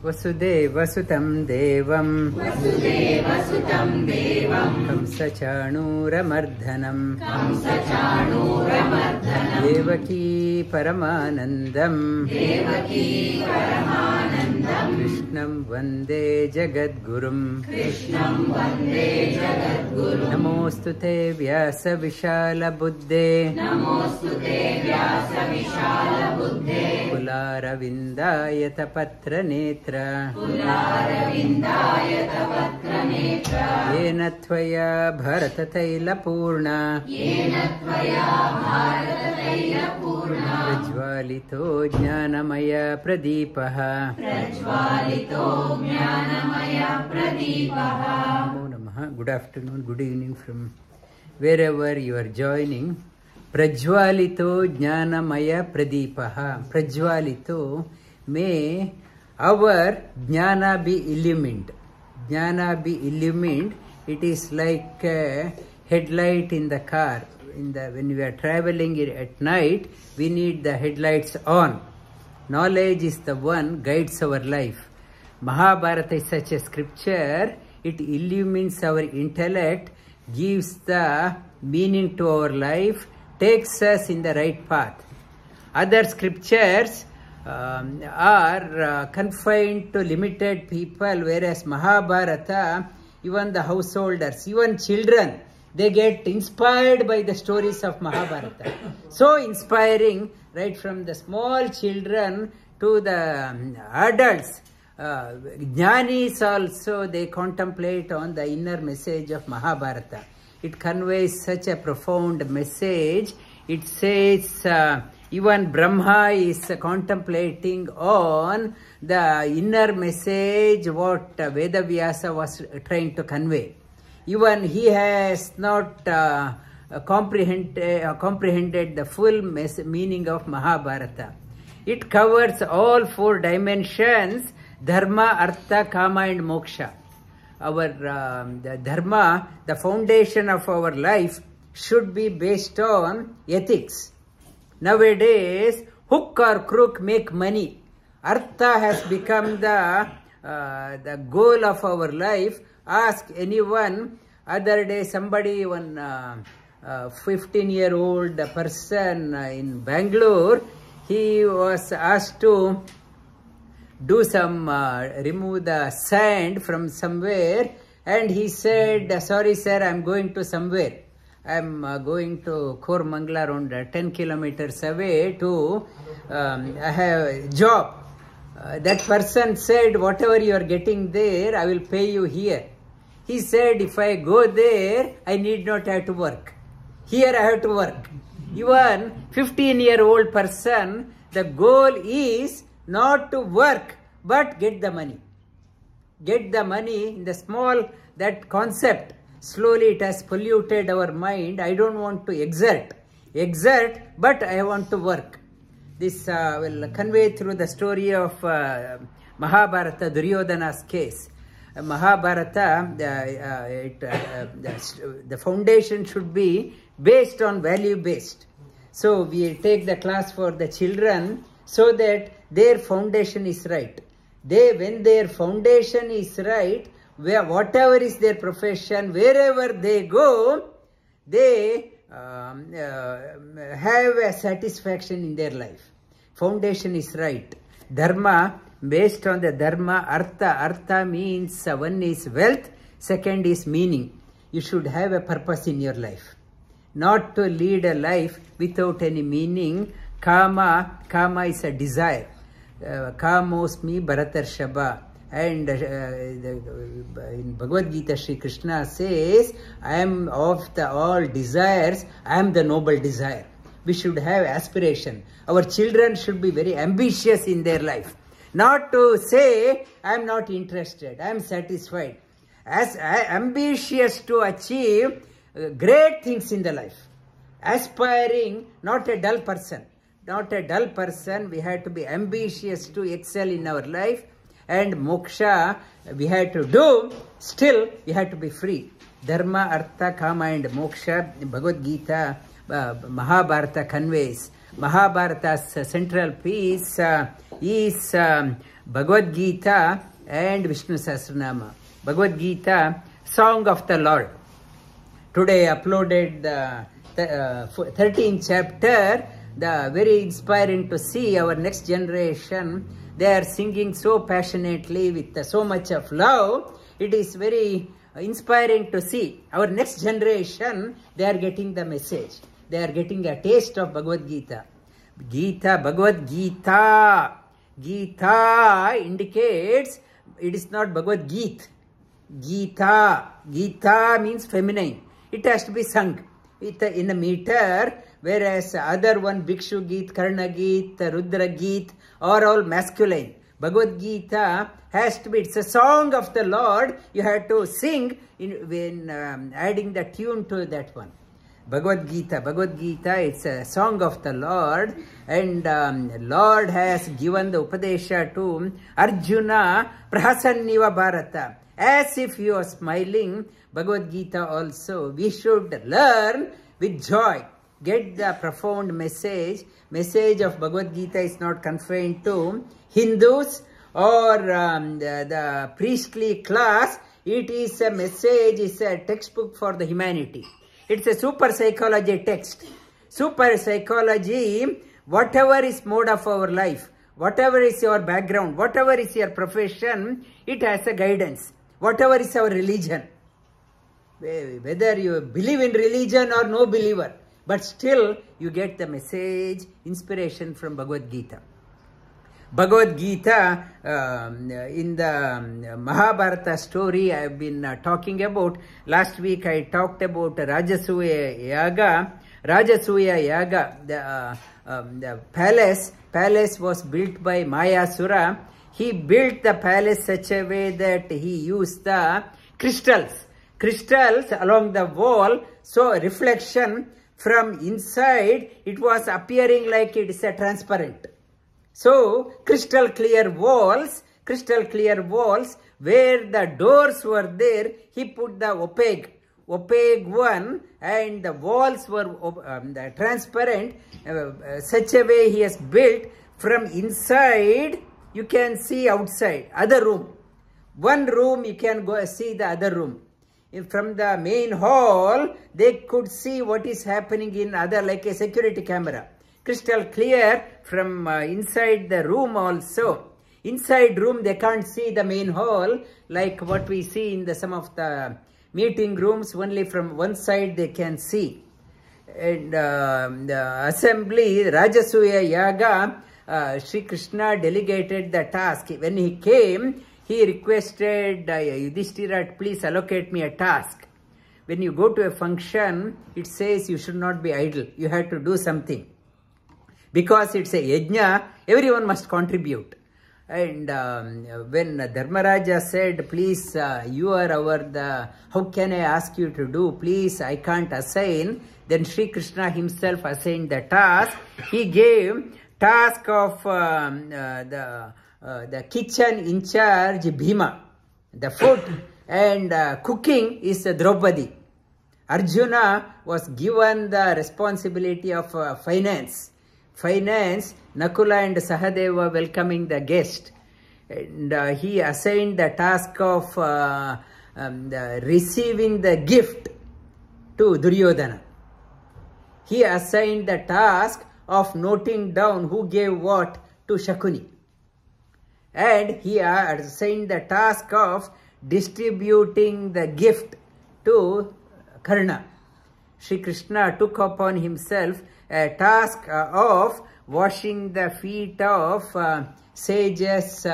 वसुदेवसुतं देवं कंसचाणूरमर्दनं देवकी परमानन्दं कृष्णं वन्दे जगद्गुरुं नमोऽस्तु ते व्यासविशालबुद्धे कुलारविन्दायतपत्रनेत्र येन त्वया भरततैलपूर्णा प्रज्वालितो ज्ञानमय प्रदीपः नमो नमः. Good afternoon, good evening from wherever you are joining. Prajwalito Jnanamaya Pradipaha. Prajwalito, may our Jnana be illumined. Jnana be illumined. It is like a headlight in the car. When we are traveling at night, we need the headlights on. Knowledge is the one guides our life. Mahabharata is such a scripture. It illumines our intellect, gives the meaning to our life, takes us in the right path. Other scriptures are confined to limited people, whereas Mahabharata, even the householders, even children, they get inspired by the stories of Mahabharata. So inspiring, right from the small children to the adults. Jnanis also, they contemplate on the inner message of Mahabharata. It conveys such a profound message. It says even Brahma is contemplating on the inner message what Vedavyasa was trying to convey. Even he has not comprehended the full meaning of Mahabharata. It covers all four dimensions: Dharma, Artha, Kama and Moksha. Our the Dharma, the foundation of our life, should be based on ethics. Nowadays, hook or crook make money. Artha has become the goal of our life. Ask anyone. Other day, somebody, one 15-year-old person in Bangalore, he was asked to do some remove the sand from somewhere, and he said, sorry sir, I'm going to somewhere. I'm going to Koramangala, around 10 kilometers away to I have a job. That person said, whatever you are getting there, I will pay you here. He said, if I go there, I need not have to work. Here I have to work. Even 15-year-old person, the goal is not to work, but get the money. Get the money in the small, that concept. Slowly it has polluted our mind. I don't want to exert, but I want to work. This will convey through the story of Mahabharata, Duryodhana's case. Mahabharata, the foundation should be based on value-based. So we take the class for the children so that their foundation is right. When their foundation is right, whatever is their profession, wherever they go, they have a satisfaction in their life. Foundation is right. Dharma, based on the Dharma, Artha. Artha means one is wealth, second is meaning. You should have a purpose in your life. Not to lead a life without any meaning. Kama is a desire. Kamosmi Bharatarshaba. And in Bhagavad Gita, Sri Krishna says, I am of the all desires, I am the noble desire. We should have aspiration. Our children should be very ambitious in their life. Not to say, I am not interested, I am satisfied. As ambitious to achieve great things in the life. Aspiring, not a dull person. Not a dull person. We have to be ambitious to excel in our life. And moksha we have to do, still we have to be free. Dharma, Artha, Kama and Moksha, Bhagavad Gita, Mahabharata conveys. Mahabharata's central piece is Bhagavad Gita and Vishnu Sahasranama. Bhagavad Gita, Song of the Lord. Today I uploaded the 13th chapter. The very inspiring to see our next generation. They are singing so passionately with so much of love. It is very inspiring to see. Our next generation, they are getting the message. They are getting a taste of Bhagavad Gita. Bhagavad Gita. Gita indicates it is not Bhagavad Geet. Gita means feminine. It has to be sung in a meter, whereas other one, Bhikshu Geet, Karna Geet, Rudra Geet, are all masculine. Bhagavad Gita has to be, it's a song of the Lord. You have to sing when adding the tune to that one. Bhagavad Gita, it's a song of the Lord, and Lord has given the Upadesha to Arjuna, Prahasanniva Bharata, as if he was smiling. Bhagavad Gita also, we should learn with joy, get the profound message. Message of Bhagavad Gita is not confined to Hindus or the priestly class. It is a message, it's a textbook for the humanity. It's a super psychology text. Super psychology, whatever is mode of our life, whatever is your background, whatever is your profession, it has a guidance. Whatever is our religion, whether you believe in religion or no believer, but still you get the message, inspiration from Bhagavad Gita. Bhagavad Gita, in the Mahabharata story I have been talking about. Last week I talked about Rajasuya Yaga. Rajasuya Yaga, the palace was built by Mayasura. He built the palace such a way that he used the crystals along the wall, so reflection from inside, it was appearing like it is a transparent. So crystal clear walls, where the doors were there, he put the opaque one, and the walls were transparent, such a way he has built. From inside you can see outside, other room. One room you can go see the other room. From the main hall, they could see what is happening in other, like a security camera. Crystal clear from inside the room also. Inside room, they can't see the main hall, like what we see in some of the meeting rooms. Only from one side they can see. And the assembly, Rajasuya Yaga, Sri Krishna delegated the task. When he came, he requested Yudhishthira, please allocate me a task. When you go to a function, it says you should not be idle. You have to do something. Because it's a yajna, everyone must contribute. And when Dharmaraja said, please, you are how can I ask you to do? Please, I can't assign. Then Sri Krishna himself assigned the task. He gave task of the kitchen in charge, Bhima. The food and cooking is Draupadi. Arjuna was given the responsibility of finance. Nakula and Sahadeva welcoming the guest. And he assigned the task of receiving the gift to Duryodhana. He assigned the task of noting down who gave what to Shakuni. And he assigned the task of distributing the gift to Karna. Sri Krishna took upon himself a task of washing the feet of sages,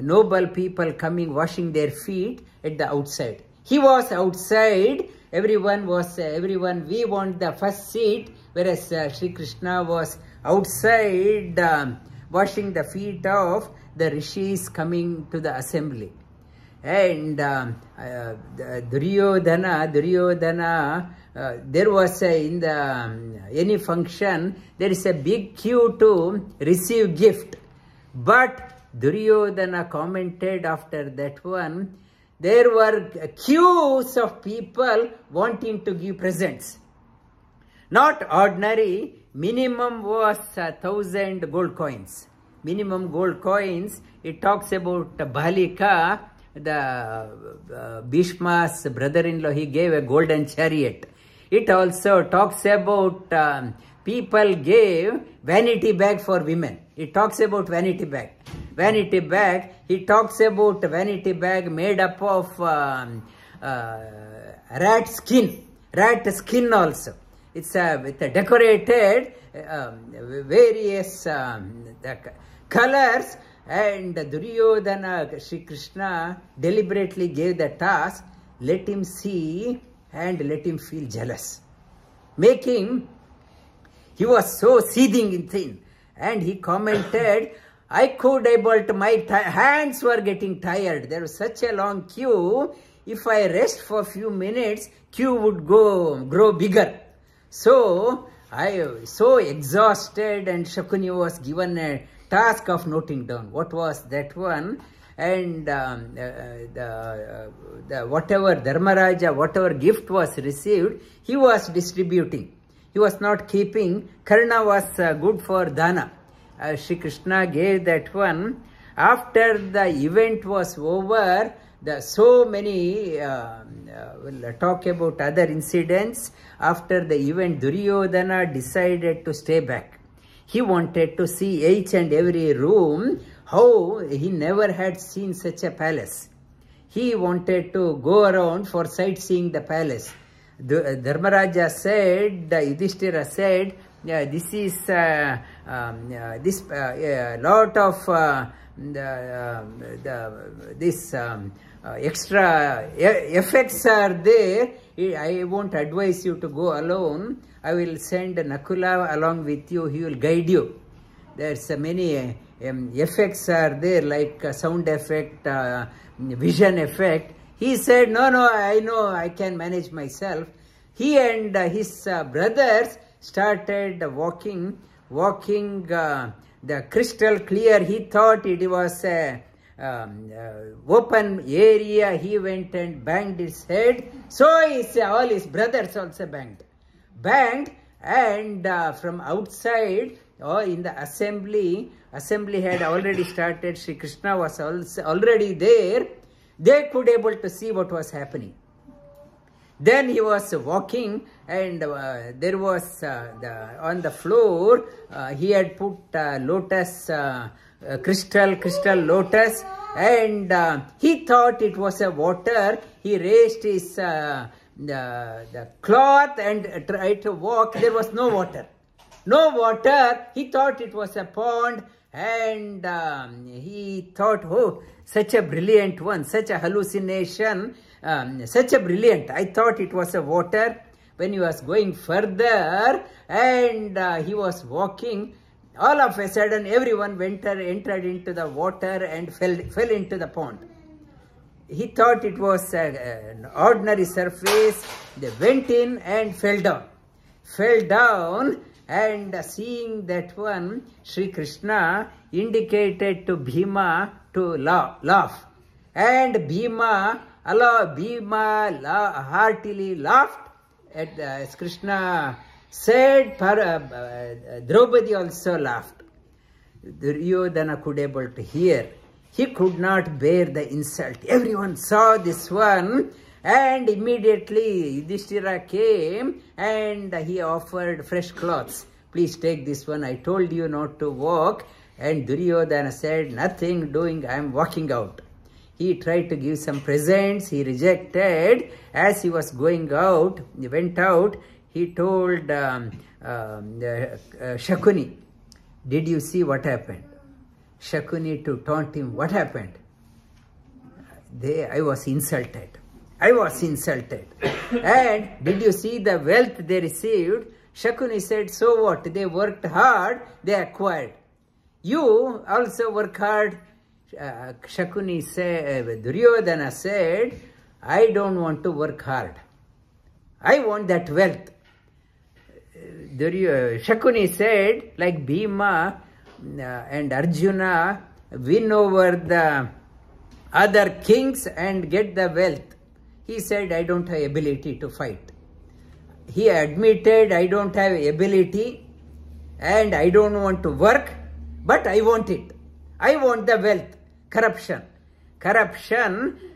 noble people coming, washing their feet at the outside. He was outside, we want the first seat, whereas Sri Krishna was outside washing the feet of the rishis coming to the assembly. And Duryodhana, there was in any function, there is a big queue to receive gift. But Duryodhana commented after that one, there were queues of people wanting to give presents. Not ordinary. Minimum was 1,000 gold coins. Minimum gold coins. It talks about Bahalika, the Bhishma's brother-in-law. He gave a golden chariot. It also talks about people gave vanity bag for women. It talks about vanity bag. Vanity bag. He talks about vanity bag made up of rat skin. Rat skin also. It's with a decorated various colors, and Duryodhana, Sri Krishna deliberately gave the task, let him see and let him feel jealous. He was so seething in thin, and he commented, I could able to, my hands were getting tired. There was such a long queue. If I rest for a few minutes, queue would grow bigger. So I was so exhausted, and Shakuni was given a task of noting down what was that one, and whatever Dharmaraja, whatever gift was received, he was distributing. He was not keeping. Karna was good for dana. Shri Krishna gave that one. After the event was over, so many will talk about other incidents. After the event, Duryodhana decided to stay back. He wanted to see each and every room, how he never had seen such a palace. He wanted to go around for sightseeing the palace. Dharmaraja said, Yudhishthira said, this is lot of extra effects are there. I won't advise you to go alone. I will send Nakula along with you. He will guide you. There's many effects are there, like sound effect, vision effect. He said, no, I know I can manage myself. He and his brothers started walking the crystal clear. He thought it was a open area. He went and banged his head. So all his brothers also banged, and from outside, in the assembly had already started. Sri Krishna was also already there. They could able to see what was happening. Then he was walking, and there was on the floor, he had put lotus, crystal lotus, and he thought it was a water. He raised his the cloth and tried to walk. There was no water. He thought it was a pond, and he thought, oh, such a brilliant one, such a hallucination, such a brilliant. I thought it was a water. When he was going further, and he was walking, all of a sudden everyone entered into the water and fell into the pond. He thought it was an ordinary surface. They went in and fell down, and seeing that one, Sri Krishna indicated to Bhima to laugh. And Bhima heartily laughed. As Krishna said, Draupadi also laughed. Duryodhana could able to hear. He could not bear the insult. Everyone saw this one, and immediately Yudhishthira came and he offered fresh clothes. Please take this one. I told you not to walk. And Duryodhana said, nothing doing, I am walking out. He tried to give some presents. He rejected. As he was going out, he went out. He told Shakuni, did you see what happened? Shakuni to taunt him, what happened? I was insulted. And did you see the wealth they received? Shakuni said, so what? They worked hard, they acquired. You also work hard. Shakuni said, Duryodhana said, I don't want to work hard. I want that wealth. Shakuni said, like Bhima and Arjuna win over the other kings and get the wealth. He said, I don't have ability to fight. he admitted, I don't have ability and I don't want to work, but I want it. I want the wealth. Corruption.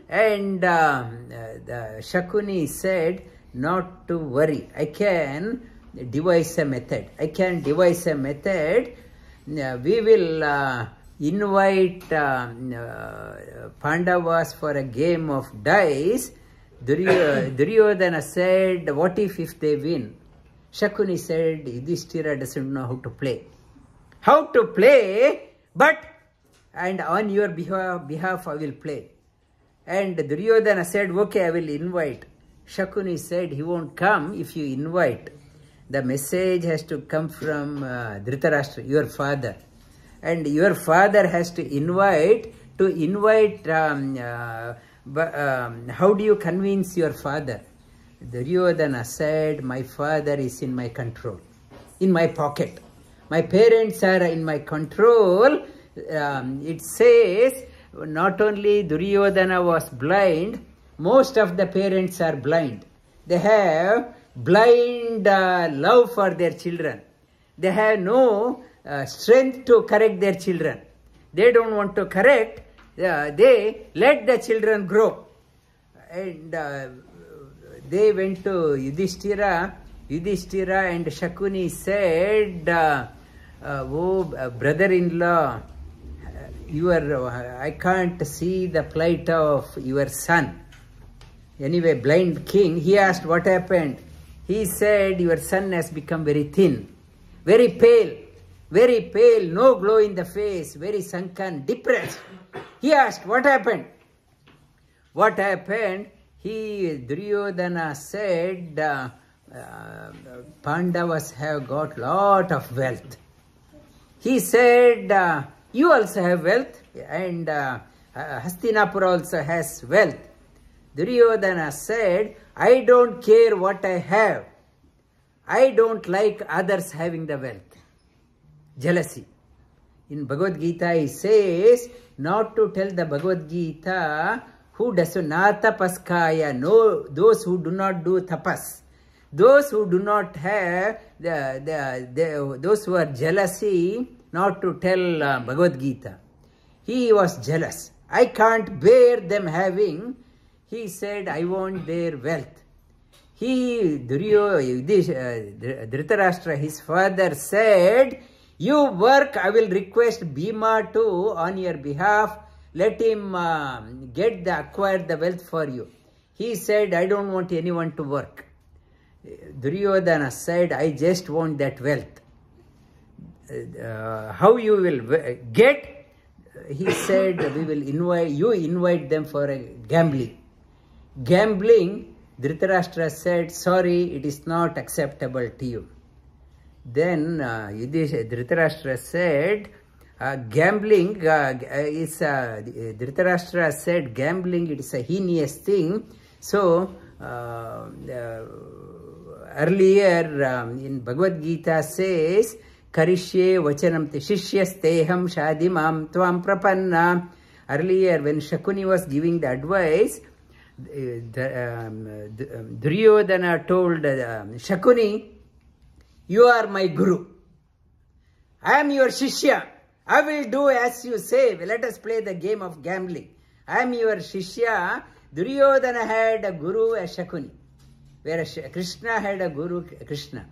And the Shakuni said, not to worry. I can devise a method. We will invite Pandavas for a game of dice. Duryodhana said, what if they win? Shakuni said, Yudhishthira doesn't know how to play, and on your behalf I will play. And Duryodhana said, okay, I will invite. Shakuni said, he won't come if you invite. The message has to come from Dhritarashtra, your father. And your father has to invite. How do you convince your father? Duryodhana said, my father is in my control, in my pocket. My parents are in my control. It says, not only Duryodhana was blind, most of the parents are blind. They have blind love for their children. They have no strength to correct their children. They don't want to correct. They let the children grow. And they went to Yudhishthira. Yudhishthira and Shakuni said, oh, brother-in-law, I can't see the plight of your son. Anyway, blind king, he asked what happened. He said, your son has become very thin, very pale, no glow in the face, very sunken, depressed. He asked, what happened? Duryodhana said, Pandavas have got lot of wealth. He said, you also have wealth, and Hastinapura also has wealth. Duryodhana said, I don't care what I have. I don't like others having the wealth. Jealousy. In Bhagavad Gita, he says, not to tell the Bhagavad Gita, who does not tapaskaya, no, those who do not do tapas. Those who do not have, those who are jealousy, not to tell Bhagavad Gita. He was jealous. I can't bear them having. He said, I want their wealth. Dhritarashtra, his father, said, you work, I will request Bhima to, on your behalf, let him acquire the wealth for you. He said, I don't want anyone to work. Duryodhana said, I just want that wealth. How you will get? He said, you invite them for a gambling. Dhritarashtra said, sorry, it is not acceptable to you. Then Dhritarashtra said, gambling Dhritarashtra said, gambling, it is a heinous thing. So, earlier in Bhagavad Gita says, Karishye vachanam te shishyasteham shadimam tvam prapanna. Earlier, when Shakuni was giving the advice, Duryodhana told Shakuni, you are my guru. I am your shishya. I will do as you say. Let us play the game of gambling. I am your shishya. Duryodhana had a guru as Shakuni, whereas Krishna had a guru Krishna.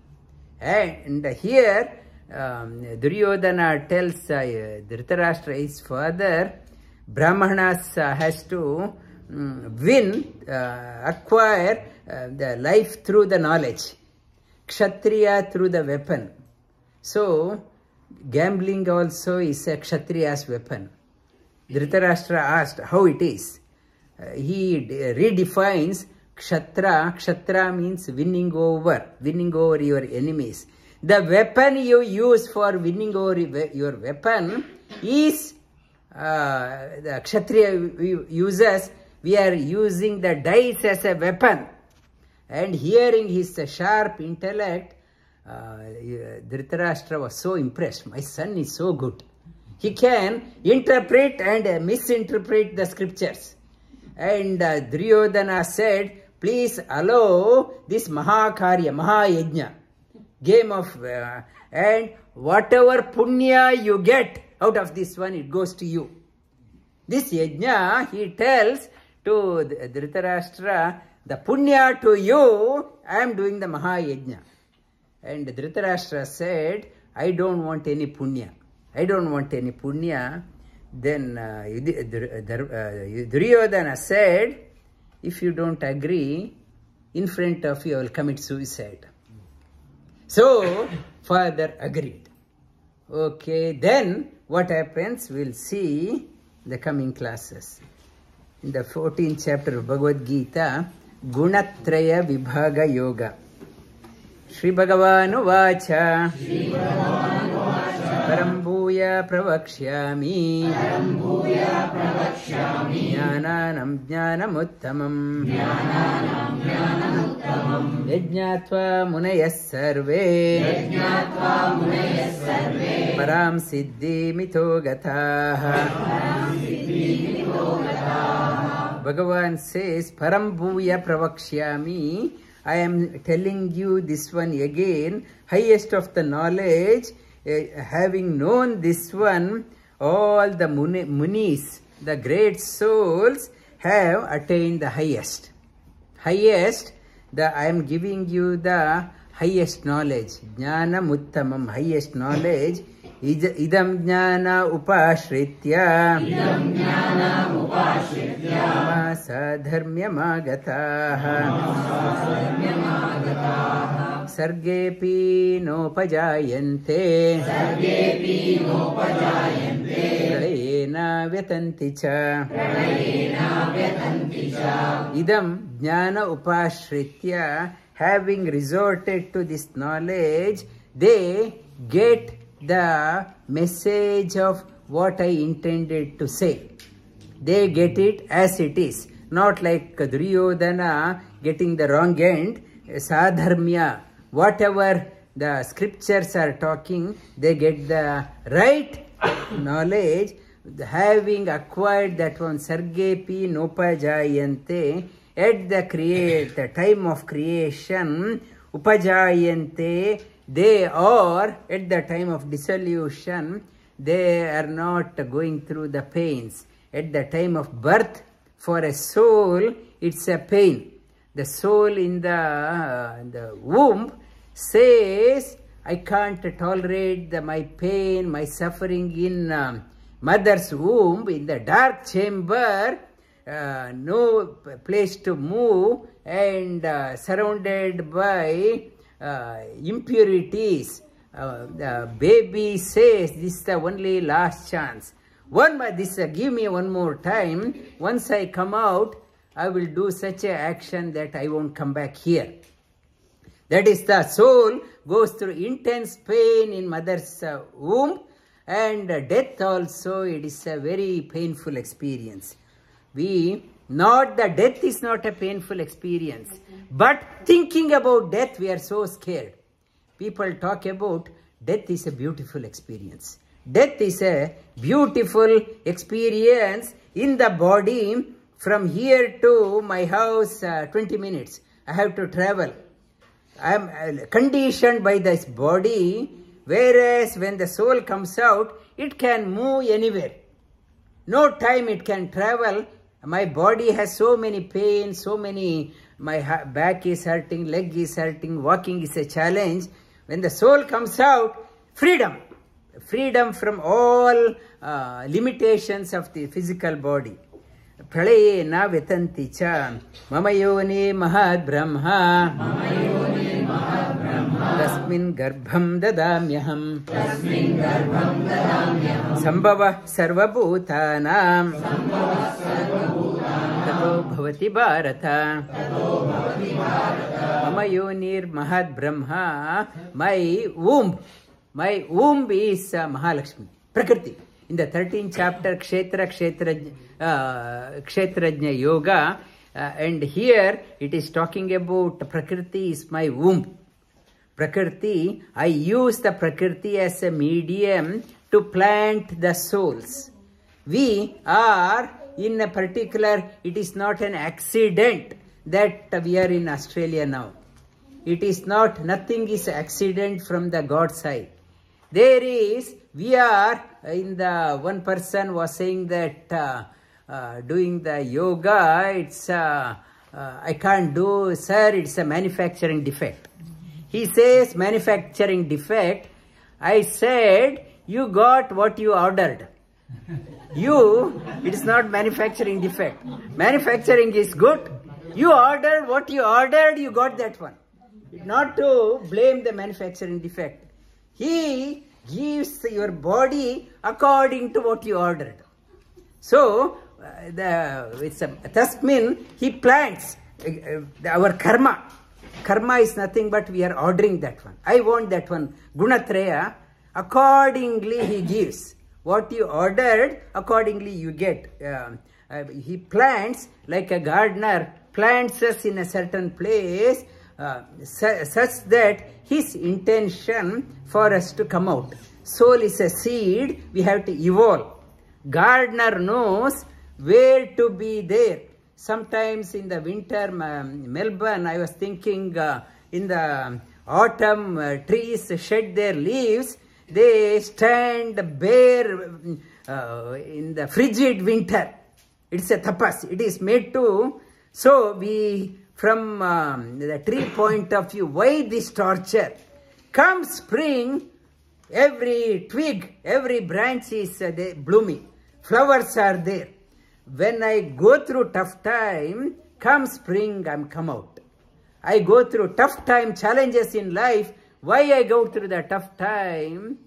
And here, Duryodhana tells Dhritarashtra, his father, Brahmanas has to acquire the life through the knowledge, Kshatriya through the weapon. So, gambling also is a Kshatriya's weapon. Dhritarashtra asked how it is. He redefines Kshatra. Kshatra means winning over your enemies. The weapon you use for winning over your weapon is the Kshatriya uses. We are using the dice as a weapon. And hearing his sharp intellect, Dhritarashtra was so impressed. My son is so good. He can interpret and misinterpret the scriptures. And Duryodhana said, please allow this Mahakarya, Mahayajna, game of, and whatever punya you get out of this one, it goes to you. This yajna, he tells to Dhritarashtra, the punya to you, I am doing the Mahayajna. And Dhritarashtra said, I don't want any punya. I don't want any punya. Then Duryodhana said, if you don't agree, in front of you I will commit suicide. So, father agreed. Okay, then what happens, we'll see in the coming classes. In the 14th chapter of Bhagavad Gita, Gunatraya Vibhaga Yoga. Shri Bhagavanu Vacha Parambhuya Pravakshyami Jnananam Jnanamuttamam Yajñātva Munayas Sarve Param Siddhi Mito Gataha. Bhagavan says, Parambhuya Pravakshyami, I am telling you this one again, highest of the knowledge, having known this one, all the munis, the great souls, have attained the highest. Highest, I am giving you the highest knowledge. Jnana Muttamam, highest knowledge. Idam jnana upashritya mama sadharmyam agataha sargepi nopajayante pralayena vyatanti cha. Idam jnana upashritya, having resorted to this knowledge, they get the message of what I intended to say. They get it as it is, not like Duryodhana getting the wrong end. Sadharmya, whatever the scriptures are talking, they get the right knowledge. Having acquired that one, Sargepi Nopajayante, at the time of creation, Upajayante, they are, at the time of dissolution, they are not going through the pains. At the time of birth, for a soul, it's a pain. The soul in the womb says, I can't tolerate my pain, my suffering in mother's womb, in the dark chamber, no place to move, and surrounded by impurities. The baby says, this is the only last chance. Give me one more time. Once I come out, I will do such an action that I won't come back here. That is, the soul goes through intense pain in mother's womb, and death also, it is a very painful experience. Death is not a painful experience, but thinking about death, we are so scared. People talk about death is a beautiful experience. Death is a beautiful experience in the body. From here to my house, 20 minutes. I have to travel. I am conditioned by this body, whereas when the soul comes out, it can move anywhere. No time it can travel. My body has so many pains, my back is hurting, leg is hurting, walking is a challenge. When the soul comes out, freedom. Freedom from all limitations of the physical body. Pralayena vyatanti cha mamayoni mahad brahma tasmin garbham dadamyaham sambhava sarvabhutanam tato bhavati bharata. Mamayonir mahad brahma, my womb is Mahalakshmi, Prakriti. In the 13th chapter, Kshetrajna Yoga, and here it is talking about Prakriti is my womb. Prakriti, I use the Prakriti as a medium to plant the souls. We are in a particular, it is not an accident that we are in Australia now. It is not, nothing is accident from the God side. There is, we are in the, one person was saying that doing the yoga, it's, I can't do, sir, it's a manufacturing defect. He says manufacturing defect. I said, you got what you ordered. It is not manufacturing defect. Manufacturing is good. You ordered what you ordered, you got that one. Not to blame the manufacturing defect. He gives your body according to what you ordered. So, Tasmin, he plants our karma. Karma is nothing but we are ordering that one. I want that one. Gunatraya, accordingly he gives. What you ordered, accordingly you get. He plants, like a gardener, plants us in a certain place, such that his intention for us to come out. Soul is a seed, we have to evolve. Gardener knows where to be there. Sometimes in the winter, Melbourne, I was thinking in the autumn, trees shed their leaves, they stand bare in the frigid winter. It's a tapas, it is made to, so we, from the tree point of view, why this torture? Come spring, every twig, every branch is blooming, flowers are there. When I go through tough time, come spring, I'm come out. I go through tough time, challenges in life. Why I go through the tough time?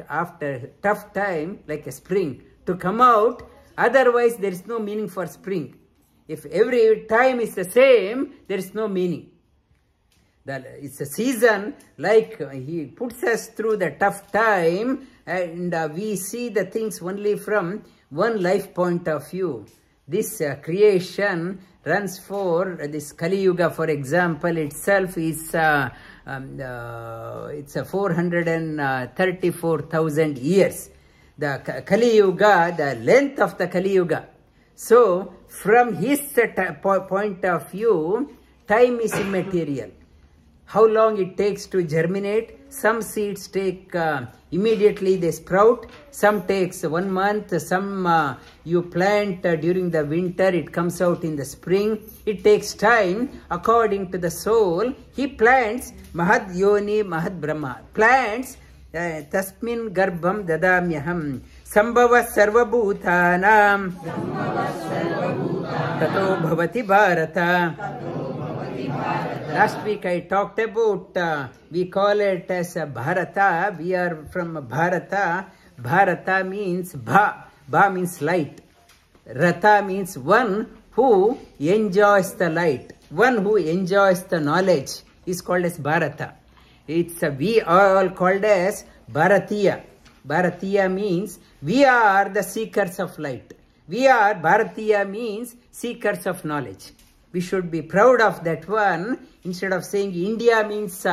After tough time, like a spring, to come out. Otherwise, there is no meaning for spring. If every time is the same, there is no meaning. It's a season, like he puts us through the tough time, and we see the things only from one life point of view. This creation runs for this Kali Yuga, for example, itself is it's 434,000 years. The Kali Yuga, the length of the Kali Yuga. So, from his point of view, time is immaterial. How long it takes to germinate? Some seeds take immediately they sprout. Some takes 1 month. Some you plant during the winter. It comes out in the spring. It takes time. According to the soul, he plants Mahad Yoni Mahad Brahma. Plants Tasmin Garbham Dadamyaham Sambhava Sarvabhutanam Tato Bhavati Bharata. Last week I talked about, we call it as Bharata. We are from Bharata. Bharata means Bha. Bha means light. Rata means one who enjoys the light. One who enjoys the knowledge is called as Bharata. It's we are all called as Bharatiya. Bharatiya means we are the seekers of light. We are, Bharatiya means seekers of knowledge. We should be proud of that one instead of saying India means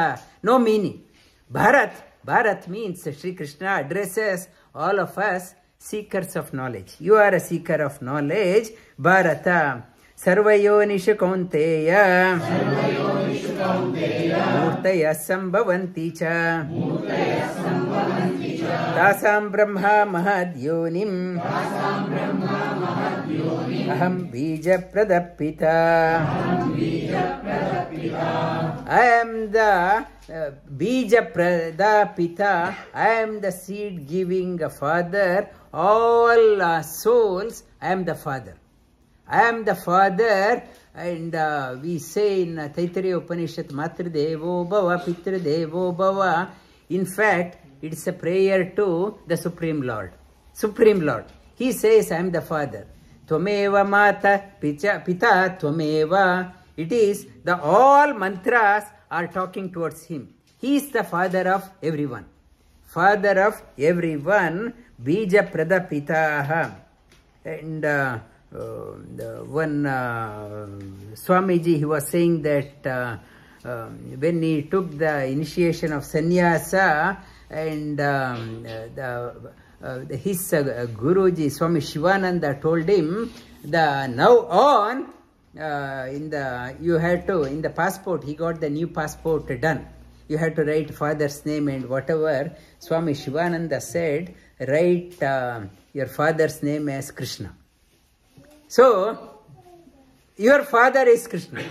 no meaning. Bharat means Sri Krishna addresses all of us seekers of knowledge. You are a seeker of knowledge. Bharata. Sarvayonishu Kaunteya Murtaya Sambhavanti Cha Tasam Brahma Mahadyonim Aham Bija Pradapita. I am the Bija Pradapita. I am the seed giving father. All souls, I am the father. I am the father, and we say in Taittiriya Upanishad, Matridevo Bhava, Pitridevo Bhava. In fact, it's a prayer to the Supreme Lord. Supreme Lord. He says, I am the father. Tvameva Mata, Pita Tvameva. It is the all mantras are talking towards him. He is the father of everyone. Father of everyone, Bija Pradapitaha. And one Swamiji, he was saying that when he took the initiation of sannyasa, and his Guruji, Swami Shivananda, told him, now on, in the passport, he got the new passport done. You had to write father's name and whatever. Swami Shivananda said, write your father's name as Krishna. So, your father is Krishna.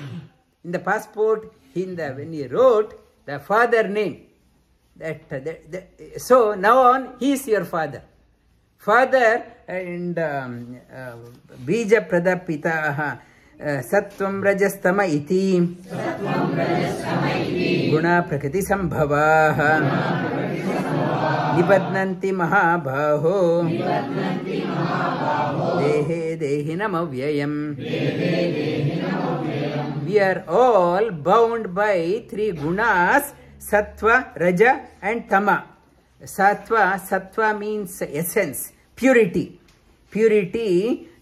In the passport, when he wrote the father name, so now on, he is your father. Father and Bija Pradapita Sattvam Rajastama iti Guna Prakriti Sambhava Nibadnanti Mahabhaho Dehe Dehinam Avyayam. We are all bound by three gunas, Sattva, Raja and Tama. Sattva means essence, purity.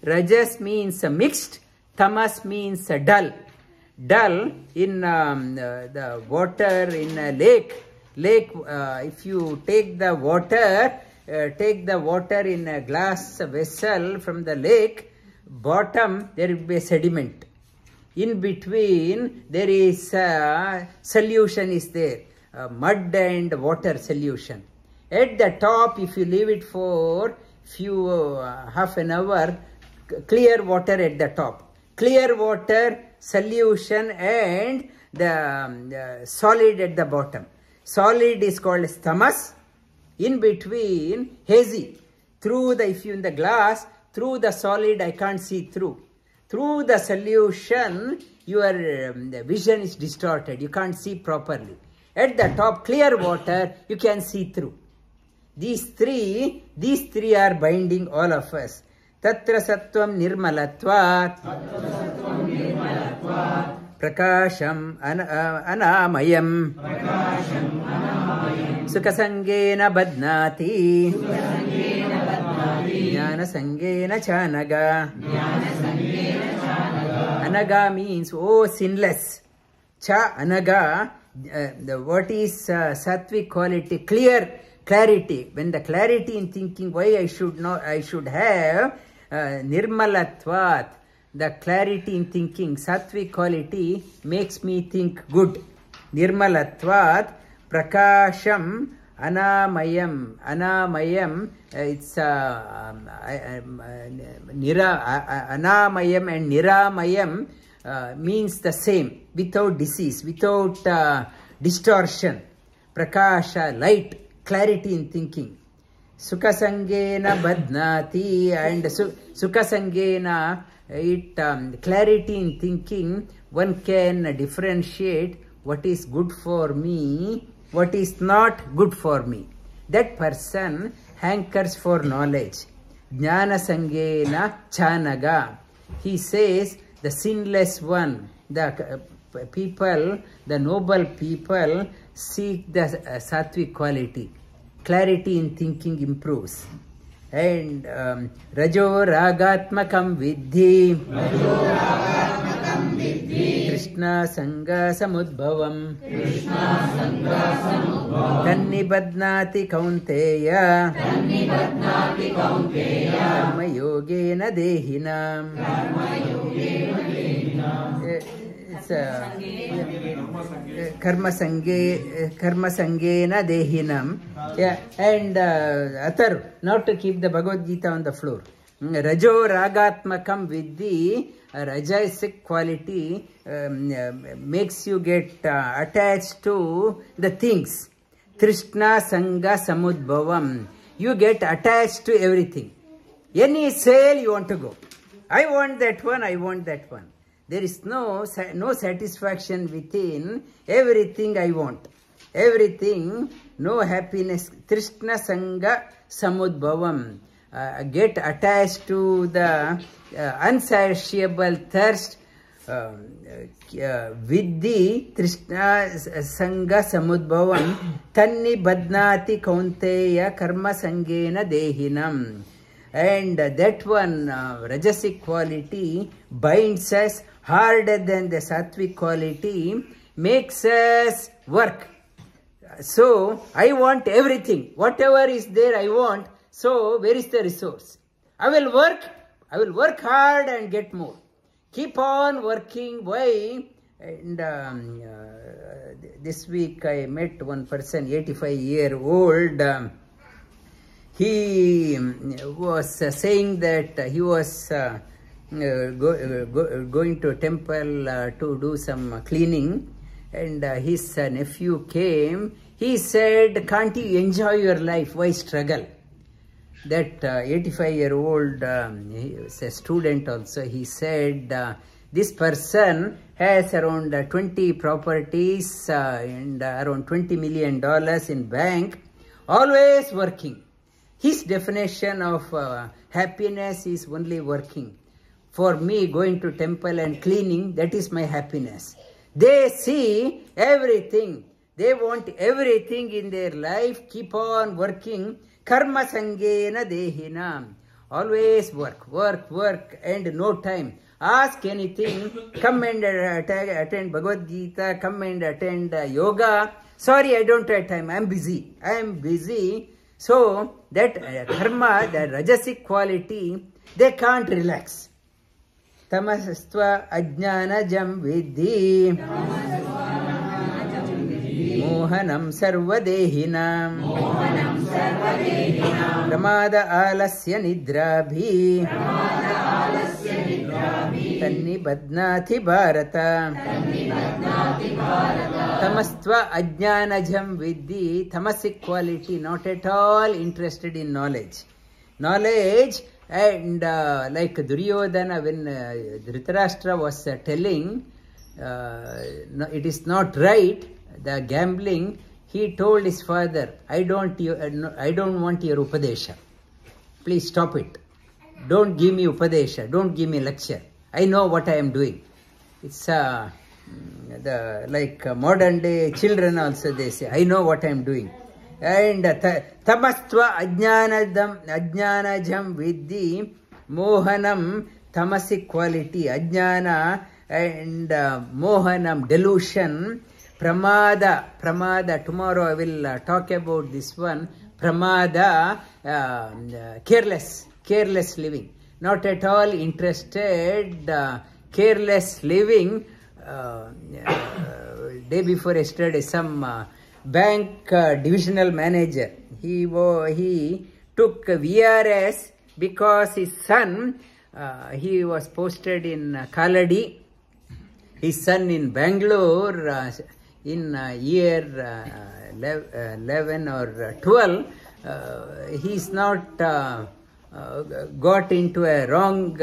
Rajas means mixed, Tamas means dull. Dull in the water in a lake. If you take the water in a glass vessel from the lake, bottom there will be a sediment. In between there is a solution is there, mud and water solution. At the top, if you leave it for half an hour, clear water at the top. Clear water, solution and the solid at the bottom. Solid is called as tamas. In between, hazy. If you in the glass, through the solid I can't see through. Through the solution, your vision is distorted. You can't see properly. At the top, clear water, you can see through. These three are binding all of us. Tatra sattvam nirmalatvat prakasham anamayam sukasangena badnati jnana sangena chanaga. Anaga means sinless. Cha anaga, what is sattvic quality? Clarity. When the clarity in thinking, why I should have nirmalatvat, the clarity in thinking, sattvic quality makes me think good. Nirmalatvat, prakasham, anamayam, it's anamayam and niramayam means the same, without disease, without distortion. Prakasha, light. Clarity in thinking. Sukasangena badnati, and sukasangena, clarity in thinking, one can differentiate what is good for me, what is not good for me. That person hankers for knowledge. Jnana sangena chanaga. He says the sinless one, the people, the noble people seek the sattvic quality. Clarity in thinking improves. And Rajo Ragatmakam Vidhi Krishna Sangha Samudbhavam Tanni Badnati Kaunteya Karma Yogena Dehinam. Karma Sangena Dehinam. And Atharu, not to keep the Bhagavad Gita on the floor. Rajo Ragatmakam Vidhi, Rajasic quality makes you get attached to the things. Trishna Sangha Samudbhavam. You get attached to everything. Any sale you want to go. I want that one. There is no satisfaction within everything I want. Everything, no happiness. Trishna Sangha Samudbhavam. Get attached to the unsatiable thirst. Vidhi Trishna Sangha Samudbhavam Tanni Badnati Kaunteya Karma Sangena Dehinam. And that one, Rajasic quality, binds us harder than the Sattvic quality, makes us work. So, I want everything. Whatever is there, I want. So, where is the resource? I will work hard and get more. Keep on working. Why? And this week I met one person, 85-year-old. He was saying that he was going to a temple to do some cleaning, and his nephew came. He said, "Can't you enjoy your life? Why struggle?" That 85-year-old, he was a student also. He said, this person has around 20 properties and around $20 million in bank, always working. His definition of happiness is only working. For me, going to temple and cleaning, that is my happiness. They see everything. They want everything in their life. Keep on working. Karma sangena dehina. Always work, and no time. Ask anything. Come and attend Bhagavad Gita. Come and attend yoga. Sorry, I don't have time. I am busy. So that karma, the rajasic quality, they can't relax. Tamasastva ajnanajam vidhi mohanam sarvadehinam pramada alasya nidrabhi tanni badnati bharata. Tamastva ajnanajam vidhi. Tamasic quality, not at all interested in knowledge. And like Duryodhana, when Dhritarashtra was telling it is not right, the gambling, he told his father, I don't want your upadesha. Please stop it. Don't give me upadesha. Don't give me lecture. I know what I am doing. It's like modern day children also, they say, I know what I am doing. And tamastva ajnanajam vidhi mohanam, tamasic quality, ajnana and mohanam, delusion, pramada, tomorrow I will talk about this one, pramada, careless living, not at all interested, careless living. Day before yesterday, some bank divisional manager, he took VRS because his son, he was posted in Kaladi, his son in Bangalore in year 11 or 12, he's not got into a wrong,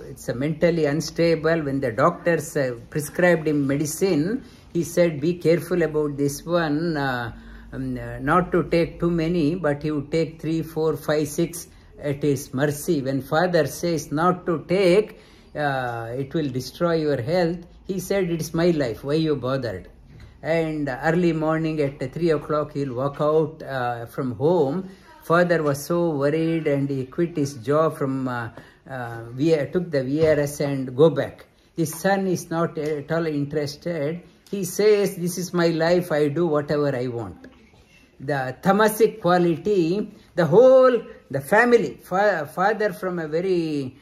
it's a mentally unstable. When the doctors prescribed him medicine, he said, be careful about this one, not to take too many, but he would take 3, 4, 5, 6 at his mercy. When father says not to take, it will destroy your health, he said, it's my life, why you bothered? And early morning at 3 o'clock, he'll walk out from home. Father was so worried and he quit his job from, took the VRS and go back. His son is not at all interested. He says, this is my life, I do whatever I want. The tamasic quality, the family, father from a very,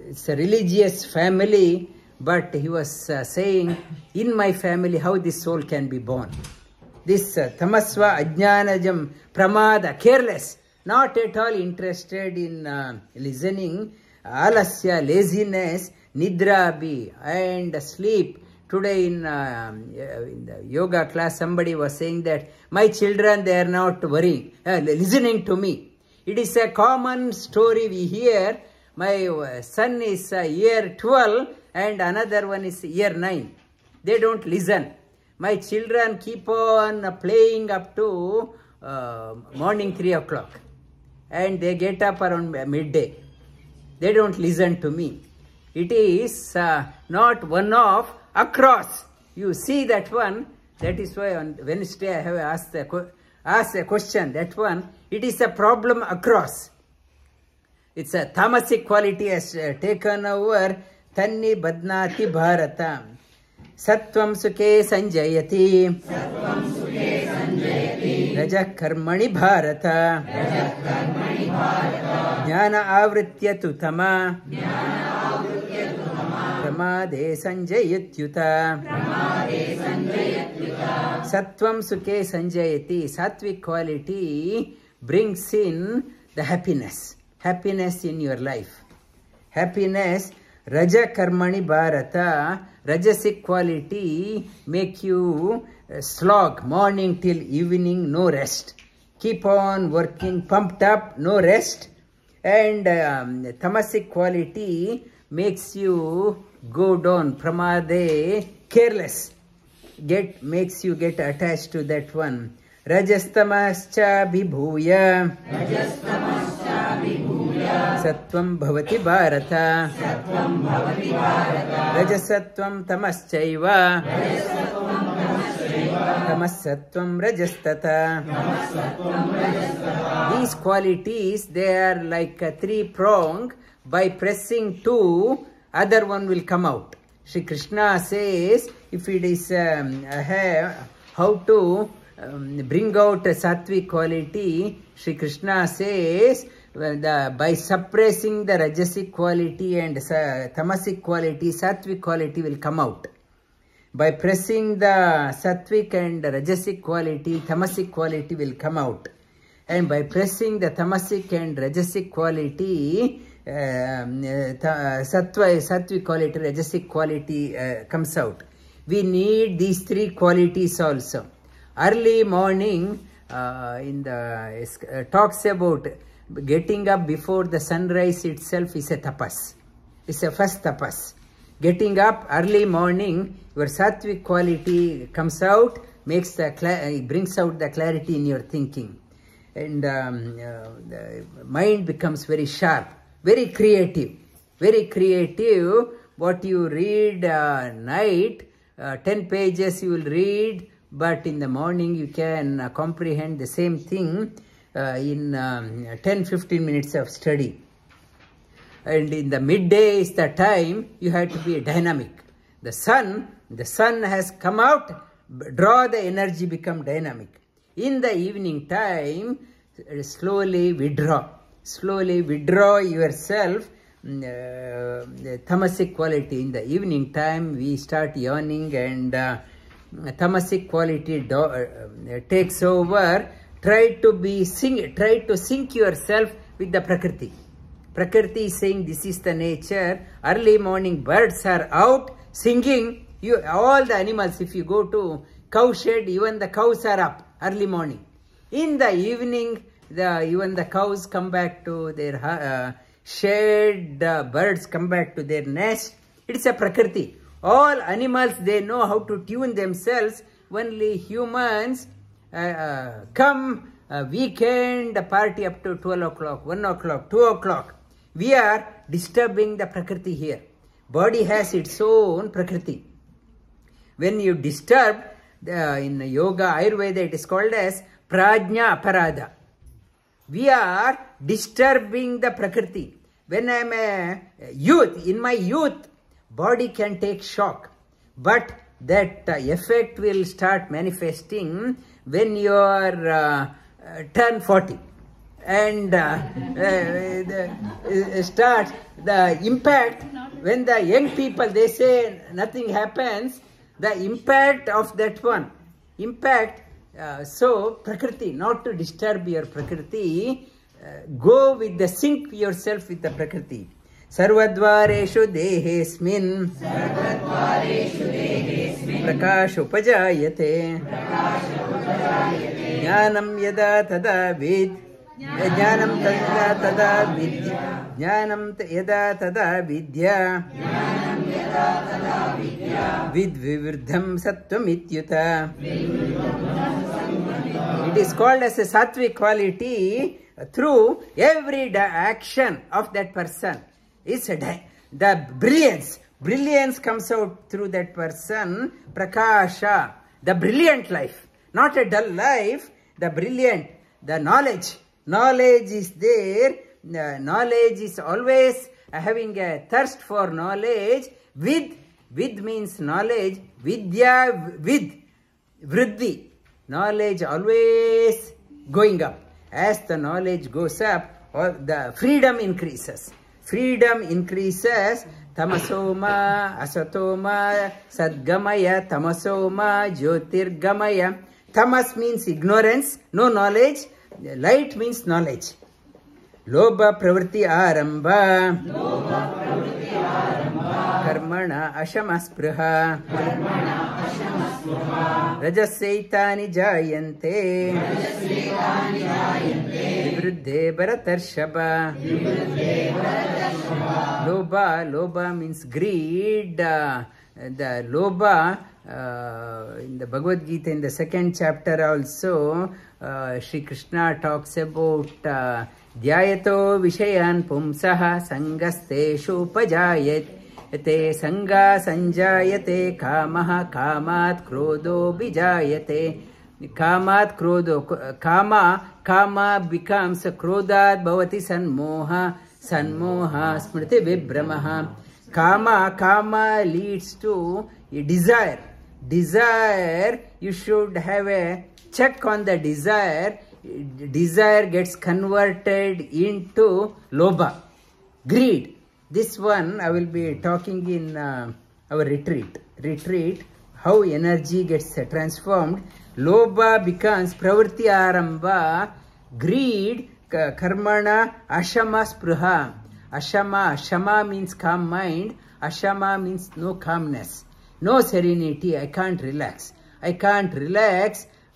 it's a religious family, but he was saying, in my family, how this soul can be born. This tamasva ajnanajam pramada, careless, not at all interested in listening, alasya, laziness, nidrabi, and sleep. Today in the yoga class, somebody was saying that my children, they are not worrying, listening to me. It is a common story we hear. My son is year 12 and another one is year 9. They don't listen. My children keep on playing up to morning 3 o'clock. And they get up around midday. They don't listen to me. It is not one of across. You see that one. That is why on Wednesday I have asked a question. That one, it is a problem across. It's a tamasic quality has taken over. Tanni badnati bharata. Sattvam sukhe sanjayati. Rajah karmani bharata. Jnana avrityatu tama. Pramade sanjayatyuta. Sattvam sukhe sanjayati. Sattvic quality brings in the happiness. Happiness in your life. Happiness. Raja karmani bharata. Rajasic quality make you slog morning till evening, no rest. Keep on working, pumped up, no rest. And tamasic quality makes you go down, pramade, careless. Makes you get attached to that one. Rajastamascha vibhuya. Sattvam bhavati bharata. Rajasattvam tamaschaiva. Tamasattvam rajastata. These qualities, they are like a three-prong. By pressing two, other one will come out. Shri Krishna says, if it is how to bring out a sattvic quality, Shri Krishna says, by suppressing the rajasic quality and tamasic quality, sattvic quality will come out. By pressing the sattvic and rajasic quality, tamasic quality will come out. And by pressing the tamasic and rajasic quality, sattvic quality, rajasic quality comes out. We need these three qualities also. Early morning talks about getting up before the sunrise itself is a tapas. It's a first tapas. Getting up early morning, your sattvic quality comes out, brings out the clarity in your thinking. And the mind becomes very sharp, very creative. Very creative. What you read night, 10 pages you will read, but in the morning you can comprehend the same thing in 10-15 minutes of study. And in the midday is the time you have to be dynamic. The sun has come out, draw the energy, become dynamic. In the evening time, slowly withdraw yourself, the tamasic quality. In the evening time, we start yawning and tamasic quality takes over. Try to sync yourself with the Prakriti. Prakriti is saying this is the nature. Early morning birds are out singing. All the animals, if you go to cow shed, even the cows are up early morning. In the evening, even the cows come back to their shed, birds come back to their nest. It's a Prakriti. All animals, they know how to tune themselves. Only humans come weekend party up to 12 o'clock, 1 o'clock, 2 o'clock. We are disturbing the Prakriti here. Body has its own Prakriti. When you disturb, in yoga, Ayurveda, it is called as prajna aparadha. We are disturbing the Prakriti. When I am a youth, in my youth, body can take shock. But that effect will start manifesting when you are turn 40. And start the impact when the young people, they say nothing happens, the impact of that one. So Prakriti, not to disturb your Prakriti, go with the sync yourself with the Prakriti. Sarvadvareshu dehesmin prakash upajayate jnanam yada tada vid jnanam tada vidya jnanam yada tada vidya vidvivirdham sattvam It is called as a sattvic quality through every action of that person. It's the brilliance comes out through that person, prakasha, the brilliant life, not a dull life, the brilliant, the knowledge is there, knowledge is always having a thirst for knowledge, with means knowledge, vidya, with, vriddhi, knowledge always going up. As the knowledge goes up, the freedom increases. Freedom increases. Tamasoma, asatoma, sadgamaya, tamasoma, jyotirgamaya. Tamas means ignorance, no knowledge. Light means knowledge. Lobha pravritti arambha. Karmana ashamaspruha. Rajasaitani jayante. Vivruddhe bharatarshaba. Lobha means greed. The Lobha, in the Bhagavad Gita, in the 2nd chapter also, Sri Krishna talks about Dhyayato Vishayan Pumsaha Sangasteshu Pajayate Sanga Sanjayate Kamaha Kamat Krodho Bijayate. Kamat Krodho, Kama becomes Krodhat Bhavati Sanmoha, Sanmoha Smriti Vibhramaha. Kama leads to a desire. Desire, you should have a check on the desire. Desire gets converted into lobha, greed. This one I will be talking in our retreat, how energy gets transformed. Lobha becomes pravritti arambha, greed, karmana, ashama spruha. Shama means calm mind. Ashama means no calmness, no serenity. I can't relax.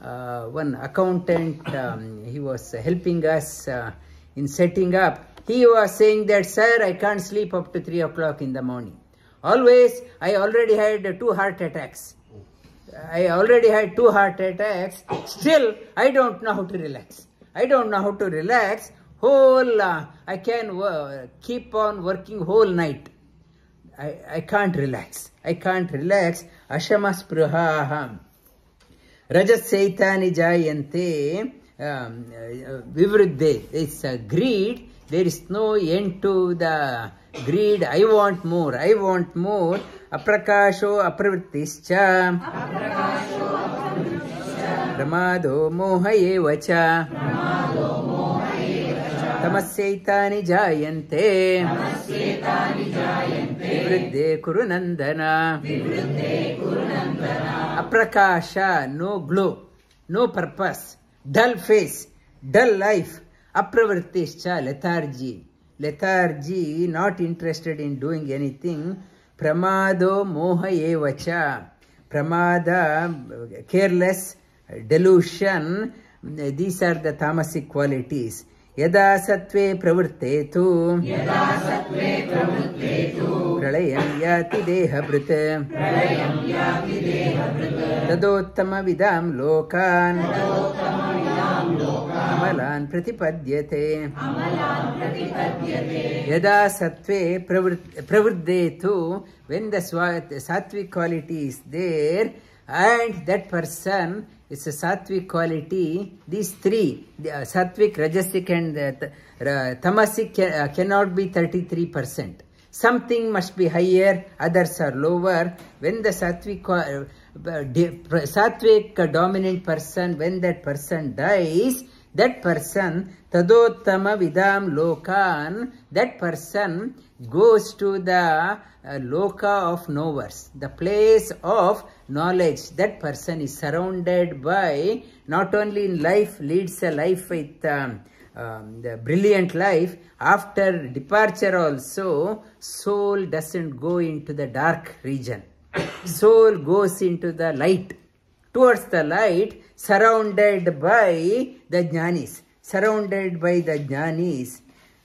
One accountant, he was helping us in setting up. He was saying that, sir, I can't sleep up to 3 o'clock in the morning. I already had 2 heart attacks. Still, I don't know how to relax. I can keep on working whole night. I can't relax. Ashama spruha. Rajasaitani jayante. Vivruddhe. It's greed. There is no end to the greed. I want more. Aprakasho apravrittischa. Pramado mohaye vacha. Tamasyaitani jayante. Vivruddhe kurunandana. Aprakasha, no glow, no purpose, dull face, dull life. Apravrittischa, lethargy, not interested in doing anything. Pramado moha evacha. Pramada, careless, delusion. These are the tamasic qualities. Yada sattve pravrittetu. Pralayam yati dehabhrut. Tadottama vidam lokan. Amalan pratipadyate. Yada sattve pravrittetu. When the sattvic quality is there, and that person is a sattvic quality, these three, sattvic, rajasic and tamasic cannot be 33%. Something must be higher, others are lower. When the sattvic dominant person, when that person dies, that person, tadottama vidam lokan, that person goes to the loka of knowers, the place of knowledge. That person is surrounded by, not only in life, leads a life with the brilliant life. After departure also, soul doesn't go into the dark region. Soul goes into the light, towards the light, surrounded by the jnanis.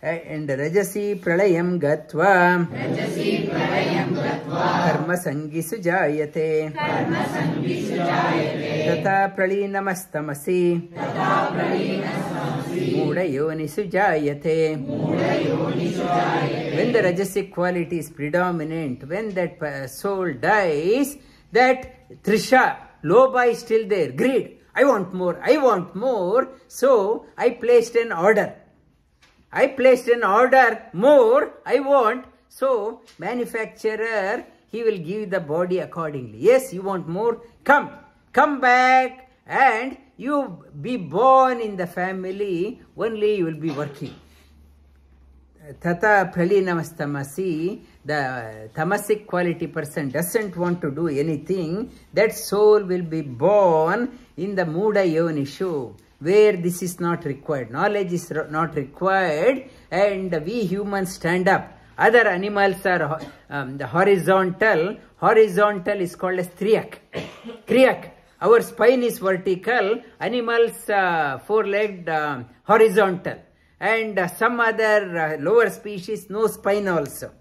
And rajasi pralayam gatva. Karma sangi sujayate. Tata pralinamastamasi. Muda yoni sujayate. When the rajasic quality is predominant, when that soul dies, that trisha, lobha is still there, greed. I want more. So I placed an order. More I want. So manufacturer, he will give the body accordingly. Yes, you want more? Come back and you be born in the family, only you will be working. Tata pralinamastamasi, the tamasic quality person doesn't want to do anything. That soul will be born in the Muda Yonishu, where this is not required. Knowledge is not required, and we humans stand up. Other animals are the horizontal. Horizontal is called as Triyak. Kriyak. Our spine is vertical. Animals four-legged horizontal. And some other lower species, no spine also.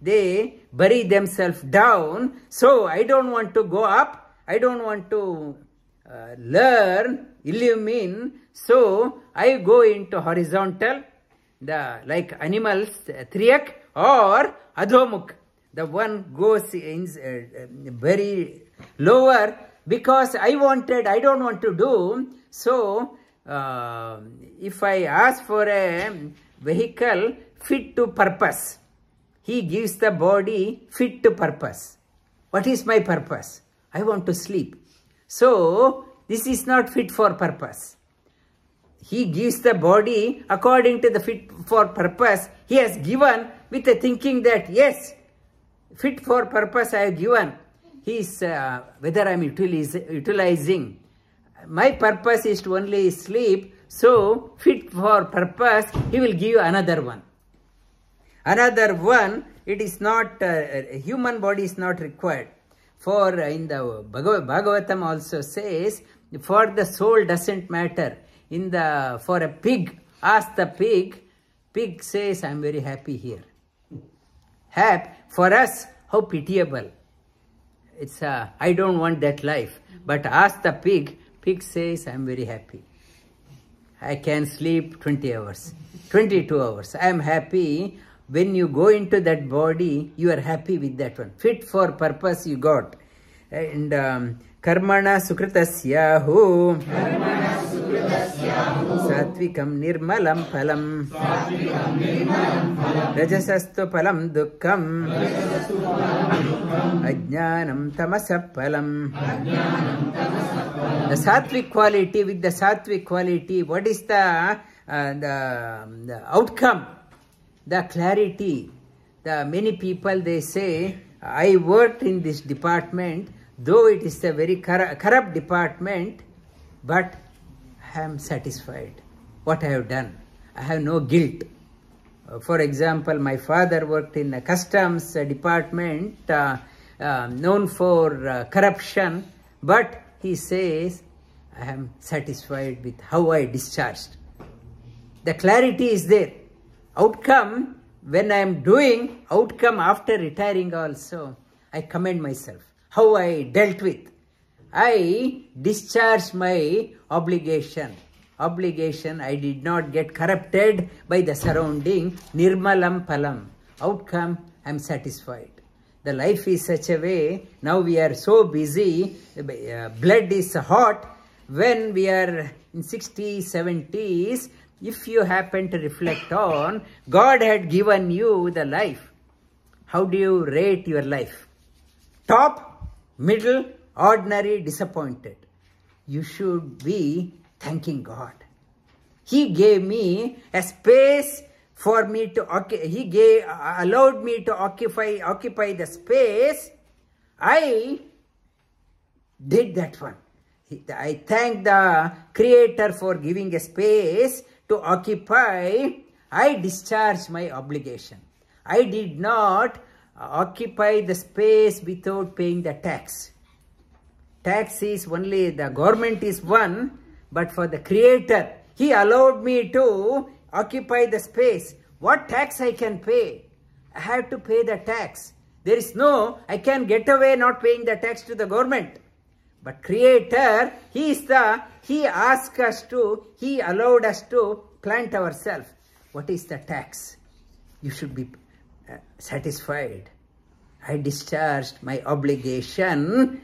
They bury themselves down. So I don't want to go up. I don't want to learn, illumine. So I go into horizontal, like animals, Triyak or Adhomukh. The one goes in very lower because I don't want to do. So if I ask for a vehicle fit to purpose, he gives the body fit to purpose. What is my purpose? I want to sleep. So this is not fit for purpose. He gives the body according to the fit for purpose. He has given with the thinking that yes, fit for purpose I have given. He is whether I am utilizing. My purpose is to only sleep, so fit for purpose, he will give another one. Another one, it is not, human body is not required. For in the Bhagavatam also says, for the soul doesn't matter. For a pig, ask the pig, pig says, I am very happy here. For us, how pitiable. It's I don't want that life. But ask the pig, pig says, I am very happy. I can sleep 20 hours, 22 hours. I am happy. When you go into that body, you are happy with that one. Fit for purpose you got. And karmana sukritasyahu satvikam nirmalam phalam rajasastu phalam dukkam ajnanam tamasa phalam. The sattvic quality, with the sattvic quality, what is the outcome? The clarity. Many people, they say, I worked in this department, though it is a very corrupt department, but I am satisfied. What I have done, I have no guilt. For example, my father worked in a customs department known for corruption, but he says, I am satisfied with how I discharged. The clarity is there. Outcome, when I am doing, outcome after retiring also, I commend myself. How I dealt with. I discharged my obligation. I did not get corrupted by the surrounding. Nirmalam phalam. Outcome, I am satisfied. The life is such a way, now we are so busy, blood is hot. When we are in 60s, 70s, if you happen to reflect on, God had given you the life. How do you rate your life? Top, middle, ordinary, disappointed. You should be thanking God. He gave me a space for me to allowed me to occupy the space. I did that one. I thank the Creator for giving a space to occupy. I discharged my obligation. I did not occupy the space without paying the tax. Tax is only, the government is one, but for the Creator, He allowed me to occupy the space. What tax I can pay? I have to pay the tax. There is no, I can get away not paying the tax to the government. But Creator, He asked us to, He allowed us to plant ourselves. What is the tax? You should be satisfied. I discharged my obligation.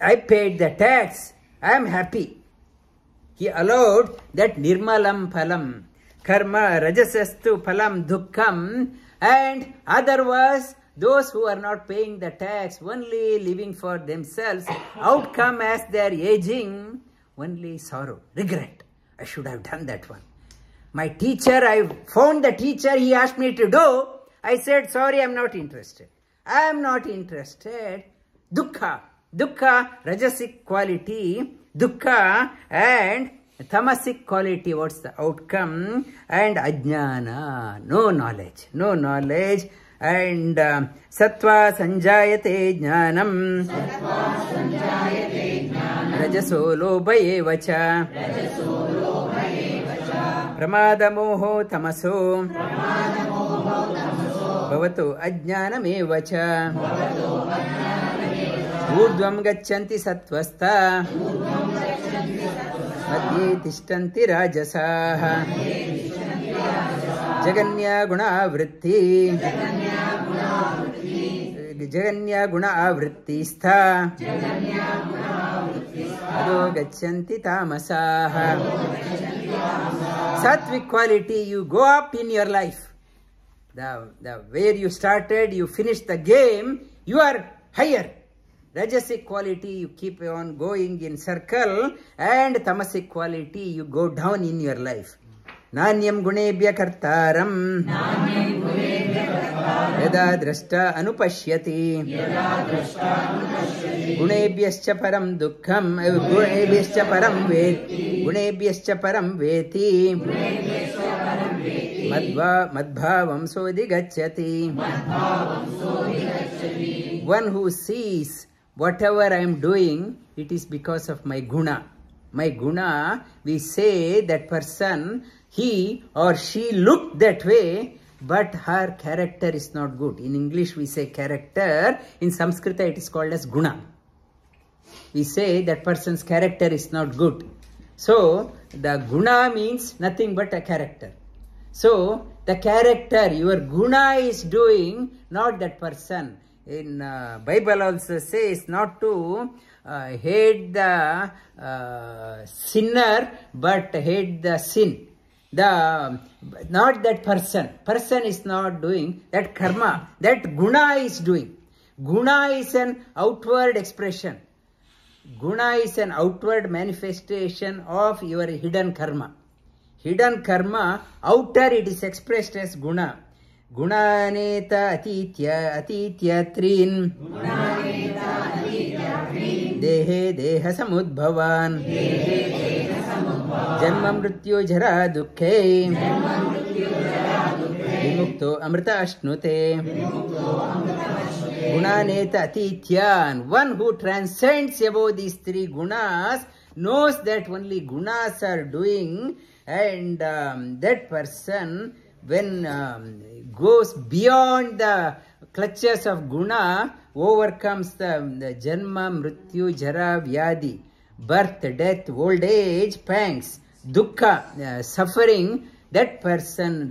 I paid the tax. I am happy. He allowed that nirmalam phalam. Karma rajasastu phalam dukkam. And otherwise, those who are not paying the tax, only living for themselves, outcome as they are aging, only sorrow, regret. I should have done that one. My teacher, I found the teacher, he asked me to do. I said, sorry, I am not interested. I am not interested. Dukkha. Dukkha, rajasic quality. Dukkha and tamasic quality. What's the outcome? And ajnana, no knowledge. No knowledge. And sattva sanjayate jnanam. Rajaso lobha evacha. Pramada moho tamaso. Bhavato ajnanam evacha. Urdhvam gachanti sattvastha. Madhye tishtanti rajasaha. Jaganya guna vritti. Jaganya guna avritti stha. Ado gachanti tamasaha. Sattvic quality, you go up in your life. The where you started, you finished the game, you are higher. Rajasic quality, you keep on going in circle, and tamasic quality, you go down in your life. Nanyam gunebhya kartaram. Yada drashta anupashyati. Gunebhyascha param dukkham. Gunebhyascha param veti. Gunebhyascha param veti. Madbhavam sodhi gacchati. One who sees whatever I am doing, it is because of my guna. My guna, we say that person, he or she looked that way, but her character is not good. In English we say character, in Sanskrit it is called as guna. We say that person's character is not good. So, the guna means nothing but a character. So, the character, your guna is doing, not that person. In Bible also says not to hate the sinner, but hate the sin. Not that person. Person is not doing that karma. That guna is doing. Guna is an outward expression. Guna is an outward manifestation of your hidden karma. Hidden karma, outer it is expressed as guna. Gunaneta atitya trin. Dehe deha samudbhavan. Janma mrityu jara dukkhe. Vimukto amrita ashnute. Gunaneta atityan. One who transcends above these three gunas knows that only gunas are doing, and that person, when goes beyond the clutches of guna, overcomes the janma, mrityu, jara, vyadi, birth, death, old age, pangs, dukkha, suffering, that person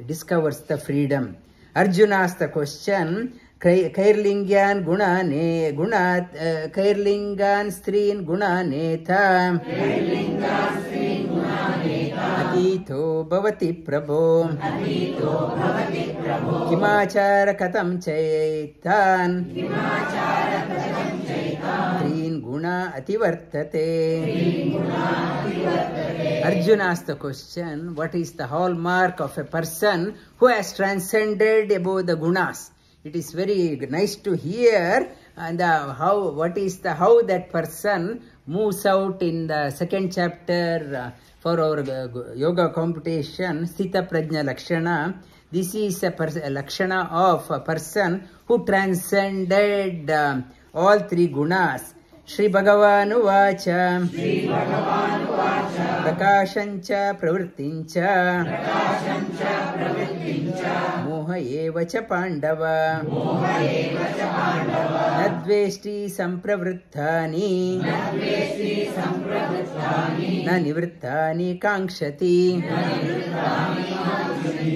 discovers the freedom. Arjuna asked the question, Kairlingyan guna ne guna Kairlingan strin guna neta Atito bhavati prabho Kimachara katam chaitan Trin guna ativartate. Arjuna asked the question, what is the hallmark of a person who has transcended above the gunas? It is very nice to hear how that person moves out in the second chapter for our yoga computation, Sthita Prajna Lakshana. This is a Lakshana of a person who transcended all three gunas. Shri Bhagavanu Vacha Prakashancha Pravrittincha Moha Evacha Pandava Nadveshti Sampravrittani Na Nivrittani Kankshati.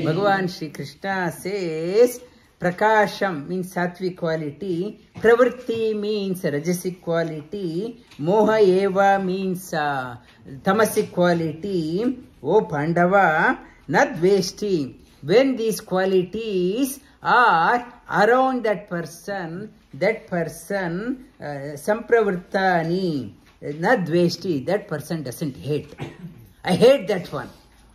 Bhagavan Shri Krishna says, Prakasham means sattvic quality, Pravritti means rajasic quality, Moha Eva means tamasic quality. O Pandava, Nadveshti. When these qualities are around that person Sampravrittani, na dveshti, that person doesn't hate. I hate that one.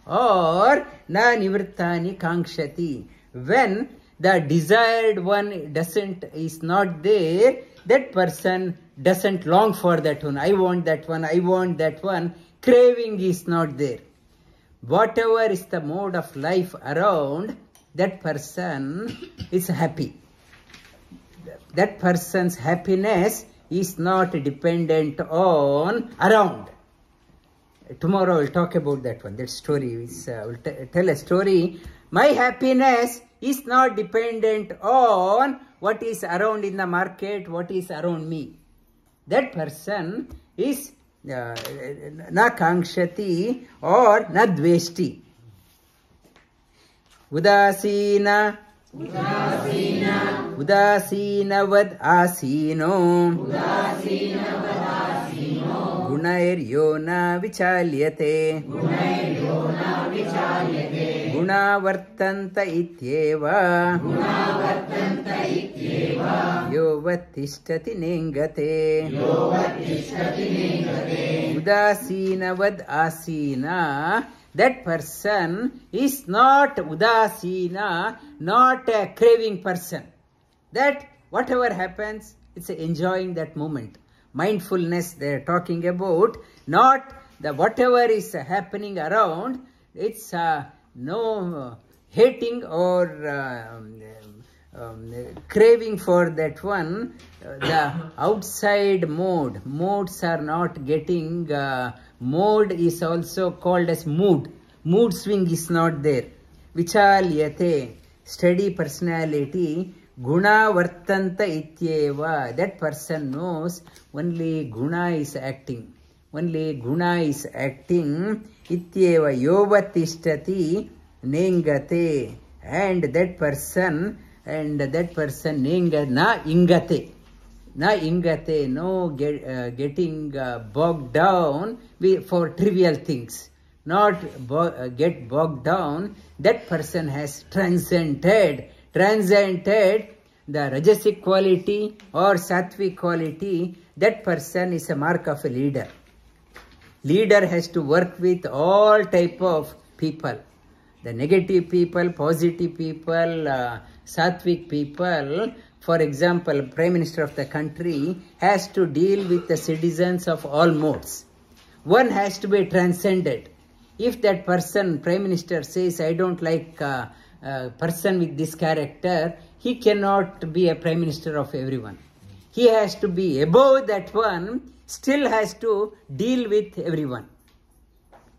Or na nivrittani kankshati, when the desired one is not there, that person doesn't long for that one. I want that one, I want that one. Craving is not there. Whatever is the mode of life around, that person is happy. That person's happiness is not dependent on around. Tomorrow I will talk about that one. That story is, I will tell a story. My happiness is not dependent on what is around in the market, what is around me. That person is na kankshati or na dveshti. Udasina vad asino gunairyo na vichalyate gunavartanta ityeva yovattishtati nengate. Udasina vad asina, that person is not udasina, not a craving person. That whatever happens, it's enjoying that moment. Mindfulness they are talking about, not the whatever is happening around, it's no hating or craving for that one. The outside modes are not getting, mode is also called as mood swing is not there. Vichalyate, steady personality. Guna vartanta ityeva, that person knows only guna is acting. Only guna is acting. Ityeva yovattishtati nengate, and that person na ingate. Na ingate, no getting bogged down for trivial things. Not get bogged down. That person has transcended the rajasic quality or sattvic quality. That person is a mark of a leader. Leader has to work with all type of people. The negative people, positive people, sattvic people. For example, Prime Minister of the country has to deal with the citizens of all modes. One has to be transcended. If that person, Prime Minister, says, I don't like a person with this character, he cannot be a Prime Minister of everyone. He has to be above that one, still has to deal with everyone.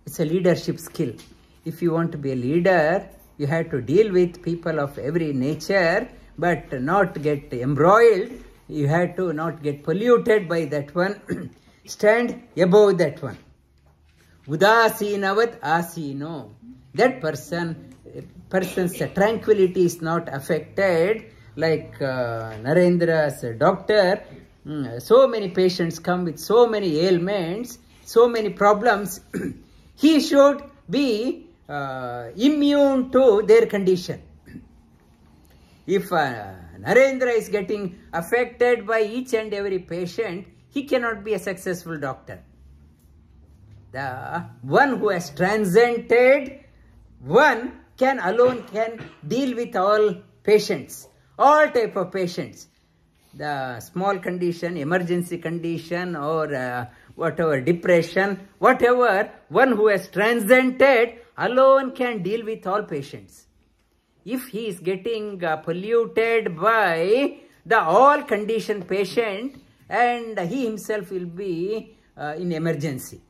It's a leadership skill. If you want to be a leader, you have to deal with people of every nature, but not get embroiled. You have to not get polluted by that one. Stand above that one. Udasinavat asino. That person's tranquility is not affected. Like Narendra's doctor, so many patients come with so many ailments, so many problems. He should be immune to their condition. If Narendra is getting affected by each and every patient, he cannot be a successful doctor. The one who has transcended one alone can deal with all patients, all type of patients. The small condition, emergency condition, or whatever, depression, whatever, one who has transcended alone can deal with all patients. If he is getting polluted by the all condition patient, and he himself will be in emergency.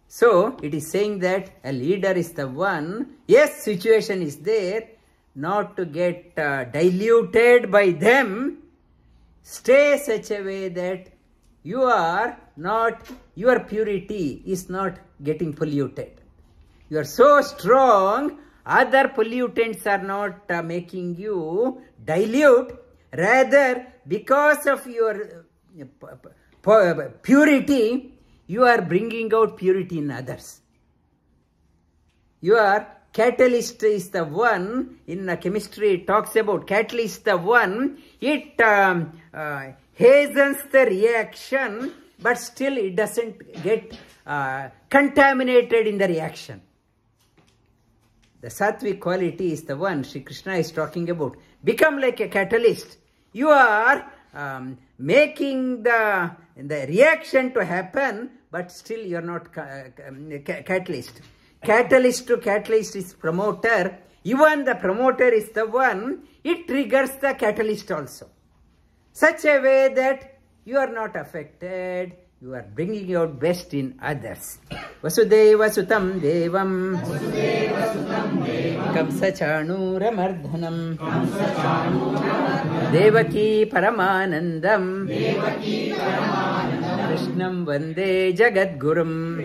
So, it is saying that a leader is the one, yes, situation is there, not to get diluted by them. Stay such a way that your purity is not getting polluted. You are so strong, other pollutants are not making you dilute. Rather, because of your purity, you are bringing out purity in others. Your catalyst is the one, in chemistry it talks about catalyst the one, it hastens the reaction but still it doesn't get contaminated in the reaction. The sattvic quality is the one Sri Krishna is talking about. Become like a catalyst. You are making the reaction to happen, but still you are not catalyst. Catalyst to catalyst is promoter. Even the promoter is the one, it triggers the catalyst also. Such a way that you are not affected, you are bringing out best in others. Vasudeva Sutam Devam Kamsa Chanura Mardhanam Devaki Paramanandam Krishnam Vande Jagadgurum